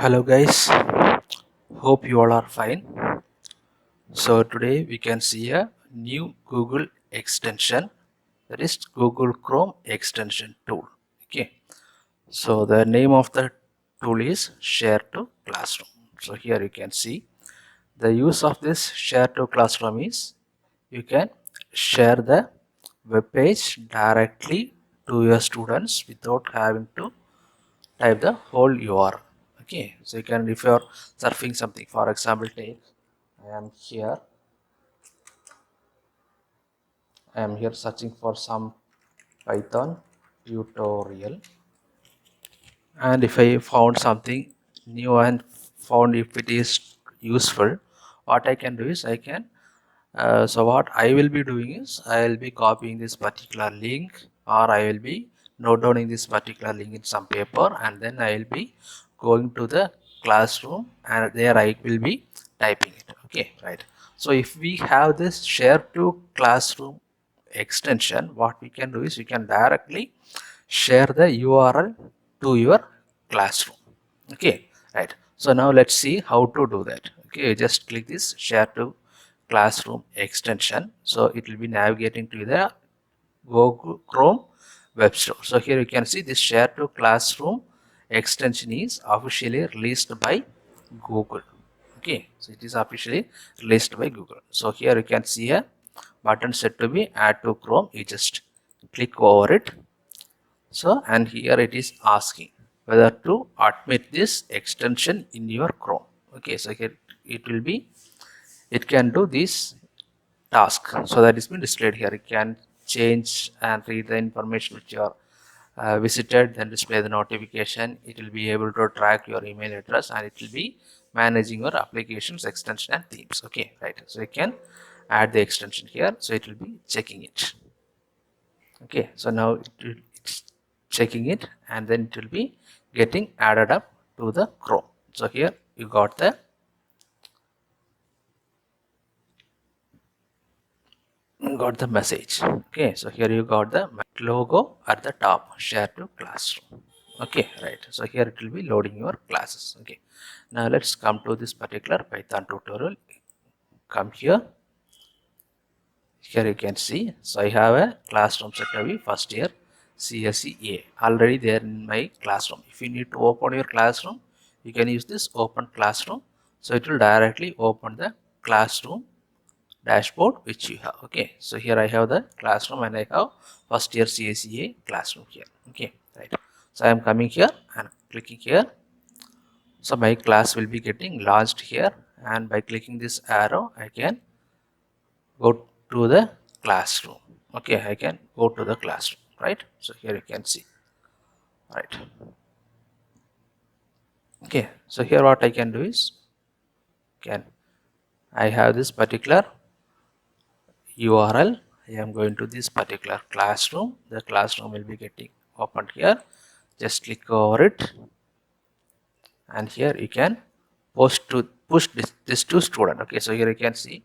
Hello guys, hope you all are fine. So today we can see a new Google extension, that is Google Chrome extension tool. Okay, so the name of the tool is Share to Classroom. So here you can see the use of this Share to Classroom is you can share the web page directly to your students without having to type the whole URL. Okay, so you can, if you're surfing something, for example, take I am here searching for some Python tutorial, and if I found something new and found if it is useful, what I can do is I can so what I will be doing is I will be copying this particular link, or I will be note downing this particular link in some paper, and then I will be going to the classroom and there I will be typing it. Okay, right. So if we have this share to classroom extension, what we can do is we can directly share the URL to your classroom. Okay, right. So now let's see how to do that. Okay, just click this share to classroom extension, so it will be navigating to the Google Chrome web store. So here you can see this share to classroom extension is officially released by Google. Okay, so it is officially released by Google. So here you can see a button set to be add to Chrome. You just click over it. So, and here it is asking whether to admit this extension in your Chrome. Okay, so here it will be, it can do this task. So that is been displayed here. You can change and read the information which you are visited, then display the notification. It will be able to track your email address, and it will be managing your applications, extension and themes. Okay, right. So you can add the extension here. So it will be checking it. Okay, so now it's checking it, and then it will be getting added up to the Chrome. So here you got the message. Okay, so here you got the logo at the top, share to classroom. Okay, right. So here it will be loading your classes. Okay, now let's come to this particular Python tutorial. Come here. Here you can see, so I have a classroom set to be first year CSE already there in my classroom. If you need to open your classroom, you can use this open classroom. So it will directly open the classroom dashboard which you have. Okay, so here I have the classroom and I have first year CSEA classroom here. Okay, right. So I am coming here and clicking here. So my class will be getting launched here, and by clicking this arrow I can go to the classroom. Okay, I can go to the classroom, right? So here you can see, right? Okay, so here what I can do is, can I have this particular URL. I am going to this particular classroom. The classroom will be getting opened here. Just click over it, and here you can push this to student. Okay, so here you can see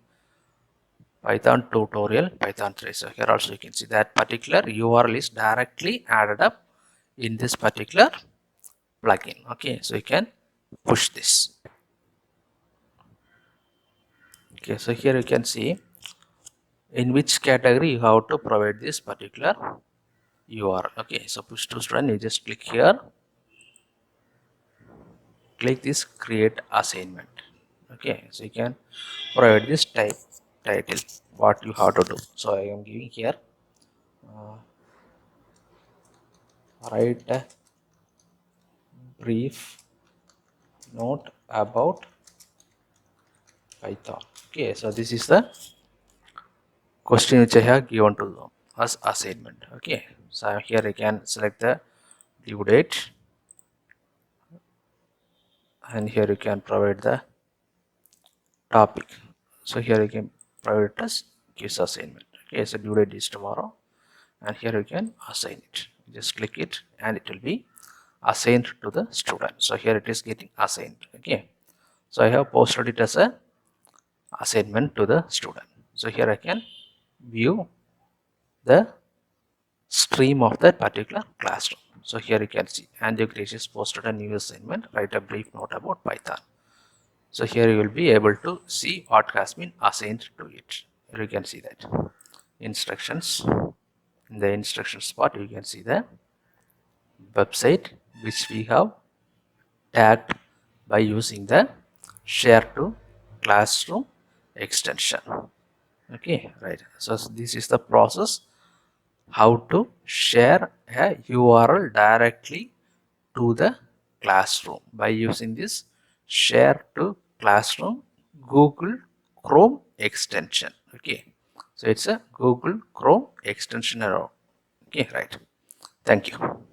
Python tutorial Python 3. So here also you can see that particular URL is directly added up in this particular plugin. Okay, so you can push this. Okay, so here you can see in which category you have to provide this particular URL. Okay, so push to student, you just click here, click this create assignment. Okay, so you can provide this title what you have to do. So I am giving here write a brief note about Python. Okay, so this is the question which I have given to them as assignment. Okay, so here I can select the due date, and here you can provide the topic. So here you can provide it as quiz assignment. Okay, so due date is tomorrow, and here you can assign it. Just click it and it will be assigned to the student. So here it is getting assigned. Okay, so I have posted it as a assignment to the student. So here I can view the stream of that particular classroom. So here you can see Andrew Gracious posted a new assignment, write a brief note about Python. So here you will be able to see what has been assigned to it. Here you can see that instructions. In the instructions part, you can see the website which we have tagged by using the share to classroom extension. Okay, right. So this is the process how to share a URL directly to the classroom by using this share to classroom Google Chrome extension. Okay, so it's a Google Chrome extension. Okay, right. Thank you.